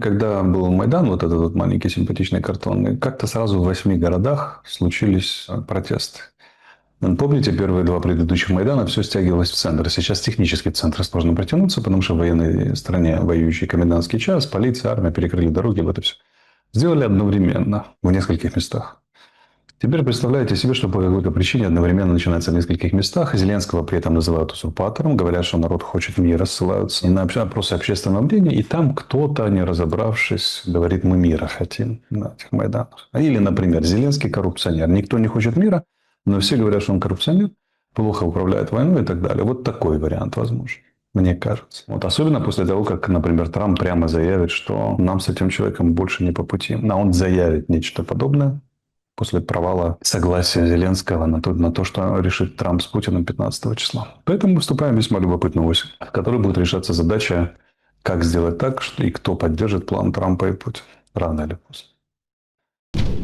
когда был Майдан, вот этот вот маленький симпатичный картонный, как-то сразу в 8 городах случились протесты. Помните, первые два предыдущих Майдана все стягивалось в центр. Сейчас технически в центр сложно протянуться, потому что в военной стране, воюющий комендантский час, полиция, армия перекрыли дороги, вот это все. Сделали одновременно в нескольких местах. Теперь представляете себе, что по какой-то причине одновременно начинается в нескольких местах. Зеленского при этом называют узурпатором, говорят, что народ хочет мира, ссылаются на опросы общественного мнения, и там кто-то, не разобравшись, говорит, мы мира хотим на этих Майданах. Или, например, Зеленский коррупционер. Никто не хочет мира, но все говорят, что он коррупционер, плохо управляет войной и так далее. Вот такой вариант возможен. Мне кажется. Вот особенно после того, как, например, Трамп прямо заявит, что нам с этим человеком больше не по пути. А он заявит нечто подобное после провала согласия Зеленского на то, что решит Трамп с Путиным 15 числа. Поэтому мы вступаем в весьма любопытную осень, в которой будет решаться задача, как сделать так, что и кто поддержит план Трампа и Путина. Рано или поздно.